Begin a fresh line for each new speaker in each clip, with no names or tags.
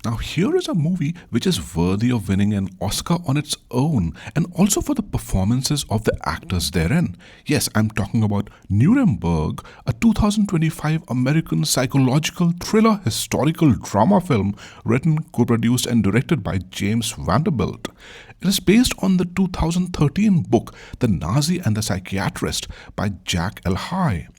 Now, here is a movie which is worthy of winning an Oscar on its own and also for the performances of the actors therein. Yes, I'm talking about Nuremberg, a 2025 American psychological thriller historical drama film written, co produced, and directed by James Vanderbilt. It is based on the 2013 book The Nazi and the Psychiatrist by Jack L. High.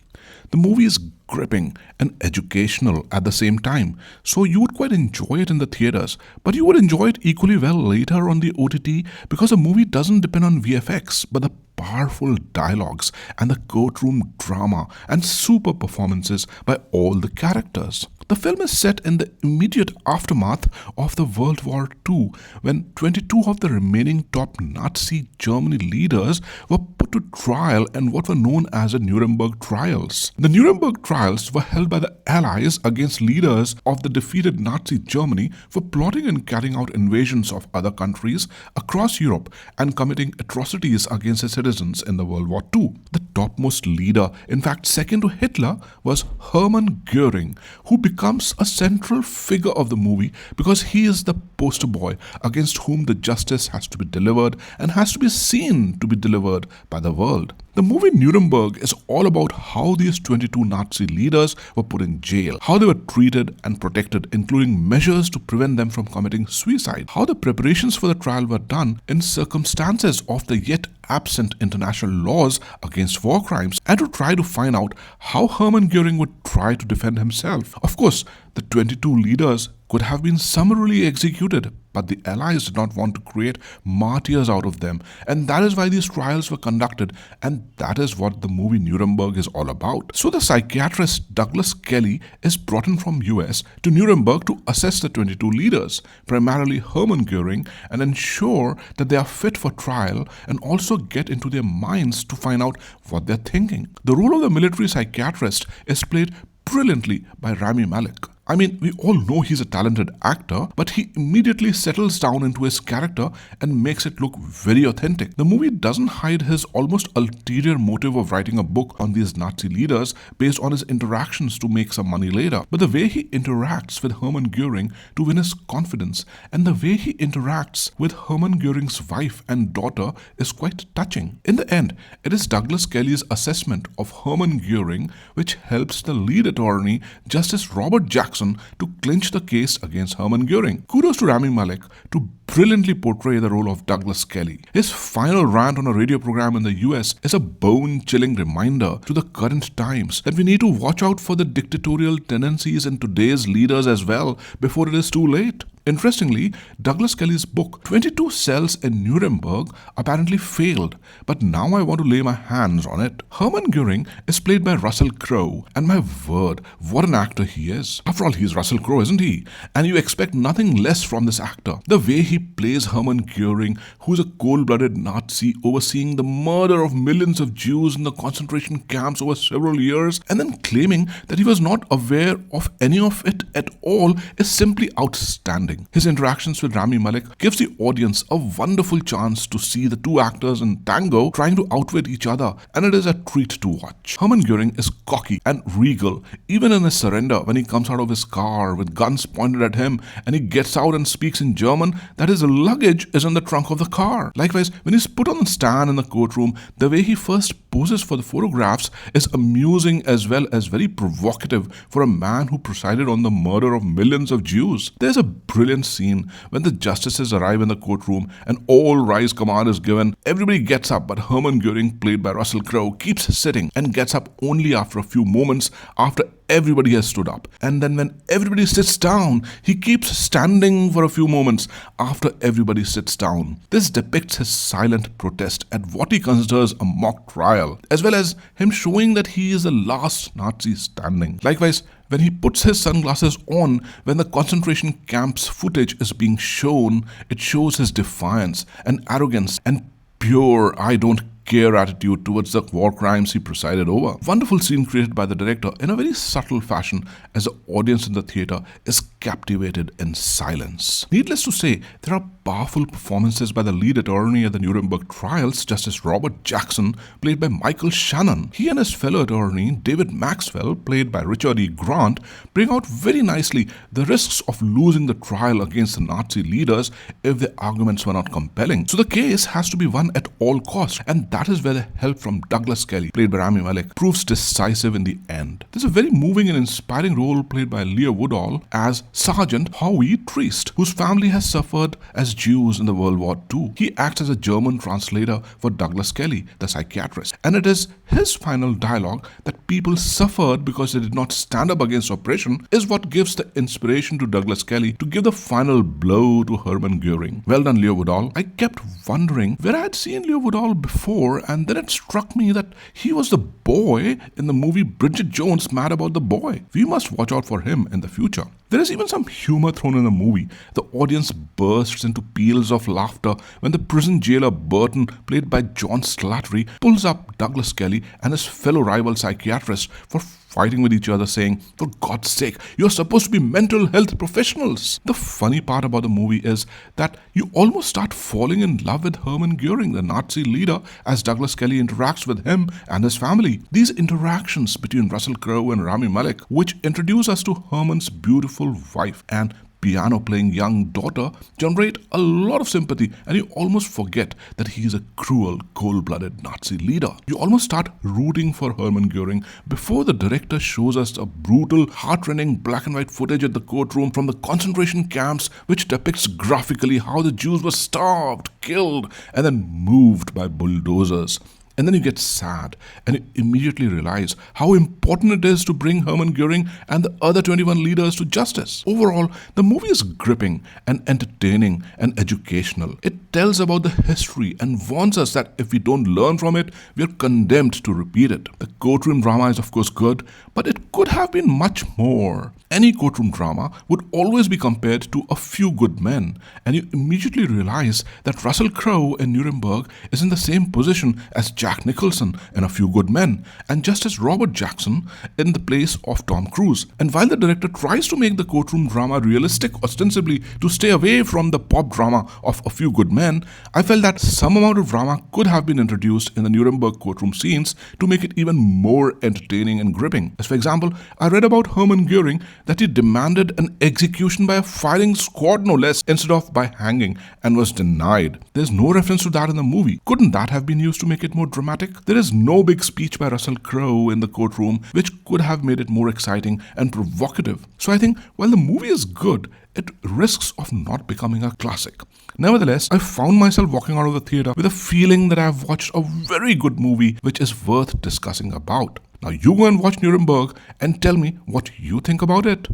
The movie is gripping and educational at the same time, so you would quite enjoy it in the theaters, but you would enjoy it equally well later on the OTT because the movie doesn't depend on VFX but the powerful dialogues and the courtroom drama and super performances by all the characters. The film is set in the immediate aftermath of the World War II when 22 of the remaining top Nazi Germany leaders were put to trial in what were known as the Nuremberg trials. The Nuremberg trials were held by the Allies against leaders of the defeated Nazi Germany for plotting and carrying out invasions of other countries across Europe and committing atrocities against the citizens in the World War II. The topmost leader, in fact second to Hitler, was Hermann Goering, who becomes a central figure of the movie because he is the poster boy against whom the justice has to be delivered and has to be seen to be delivered by the world. The movie Nuremberg is all about how these 22 Nazi leaders were put in jail, how they were treated and protected, including measures to prevent them from committing suicide, how the preparations for the trial were done in circumstances of the yet absent international laws against war crimes, and to try to find out how Hermann Goering would try to defend himself. Of course, the 22 leaders could have been summarily executed, but the Allies did not want to create martyrs out of them, and that is why these trials were conducted, and that is what the movie Nuremberg is all about. So the psychiatrist Douglas Kelly is brought in from US to Nuremberg to assess the 22 leaders, primarily Hermann Goering, and ensure that they are fit for trial and also get into their minds to find out what they're thinking. The role of the military psychiatrist is played brilliantly by Rami Malek. I mean, we all know he's a talented actor, but he immediately settles down into his character and makes it look very authentic. The movie doesn't hide his almost ulterior motive of writing a book on these Nazi leaders based on his interactions to make some money later, but the way he interacts with Hermann Goering to win his confidence and the way he interacts with Hermann Goering's wife and daughter is quite touching. In the end, it is Douglas Kelly's assessment of Hermann Goering which helps the lead attorney, Justice Robert Jackson, to clinch the case against Hermann Goering. Kudos to Rami Malek to brilliantly portray the role of Douglas Kelly. His final rant on a radio program in the US is a bone-chilling reminder to the current times that we need to watch out for the dictatorial tendencies in today's leaders as well before it is too late. Interestingly, Douglas Kelly's book 22 Cells in Nuremberg apparently failed, but now I want to lay my hands on it. Hermann Goering is played by Russell Crowe, and my word, what an actor he is. After all, he's Russell Crowe, isn't he? And you expect nothing less from this actor. The way he plays Hermann Goering, who's a cold-blooded Nazi overseeing the murder of millions of Jews in the concentration camps over several years, and then claiming that he was not aware of any of it at all, is simply outstanding. His interactions with Rami Malek gives the audience a wonderful chance to see the two actors in tango trying to outwit each other, and it is a treat to watch. Hermann Goering is cocky and regal, even in his surrender when he comes out of his car with guns pointed at him and he gets out and speaks in German that his luggage is in the trunk of the car. Likewise, when he's put on the stand in the courtroom, the way he first poses for the photographs is amusing as well as very provocative for a man who presided on the murder of millions of Jews. There's a brilliant scene when the justices arrive in the courtroom and all rise command is given. Everybody gets up, but Hermann Goering, played by Russell Crowe, keeps sitting and gets up only after a few moments after everybody has stood up. And then when everybody sits down, he keeps standing for a few moments after everybody sits down. This depicts his silent protest at what he considers a mock trial, as well as him showing that he is the last Nazi standing. Likewise, when he puts his sunglasses on when the concentration camp's footage is being shown, it shows his defiance and arrogance and pure I don't scare attitude towards the war crimes he presided over. Wonderful scene created by the director in a very subtle fashion as the audience in the theater is captivated in silence. Needless to say, there are powerful performances by the lead attorney at the Nuremberg trials, Justice Robert Jackson, played by Michael Shannon. He and his fellow attorney, David Maxwell, played by Richard E. Grant, bring out very nicely the risks of losing the trial against the Nazi leaders if their arguments were not compelling. So the case has to be won at all costs, and that is where the help from Douglas Kelly, played by Rami Malek, proves decisive in the end. There's a very moving and inspiring role played by Leah Woodall as Sergeant Howie Triest, whose family has suffered as Jews in the World War II. He acts as a German translator for Douglas Kelly, the psychiatrist, and it is his final dialogue that people suffered because they did not stand up against oppression is what gives the inspiration to Douglas Kelly to give the final blow to Hermann Goering. Well done, Leah Woodall. I kept wondering where I had seen Leah Woodall before, and then it struck me that he was the boy in the movie Bridget Jones' Mad About the Boy. We must watch out for him in the future. There is even some humor thrown in the movie. The audience bursts into peals of laughter when the prison jailer Burton, played by John Slattery, pulls up Douglas Kelly and his fellow rival psychiatrist for fighting with each other, saying, "For God's sake, you're supposed to be mental health professionals." The funny part about the movie is that you almost start falling in love with Hermann Goering, the Nazi leader, as Douglas Kelly interacts with him and his family. These interactions between Russell Crowe and Rami Malek, which introduce us to Herman's beautiful wife and piano-playing young daughter, generate a lot of sympathy, and you almost forget that he is a cruel, cold-blooded Nazi leader. You almost start rooting for Hermann Goering before the director shows us a brutal, heart-rending black and white footage at the courtroom from the concentration camps, which depicts graphically how the Jews were starved, killed, and then moved by bulldozers. And then you get sad and you immediately realize how important it is to bring Hermann Goering and the other 21 leaders to justice. Overall, the movie is gripping and entertaining and educational. It tells about the history and warns us that if we don't learn from it, we are condemned to repeat it. The courtroom drama is of course good, but it could have been much more. Any courtroom drama would always be compared to A Few Good Men, and you immediately realize that Russell Crowe in Nuremberg is in the same position as Jack Nicholson in A Few Good Men, and Justice Robert Jackson in the place of Tom Cruise. And while the director tries to make the courtroom drama realistic ostensibly to stay away from the pop drama of A Few Good Men, I felt that some amount of drama could have been introduced in the Nuremberg courtroom scenes to make it even more entertaining and gripping. As for example, I read about Hermann Goering that he demanded an execution by a firing squad no less instead of by hanging, and was denied. There's no reference to that in the movie. Couldn't that have been used to make it more dramatic? There is no big speech by Russell Crowe in the courtroom, which could have made it more exciting and provocative. So I think while the movie is good, it risks of not becoming a classic. Nevertheless, I found myself walking out of the theater with a feeling that I have watched a very good movie which is worth discussing about. Now you go and watch Nuremberg and tell me what you think about it.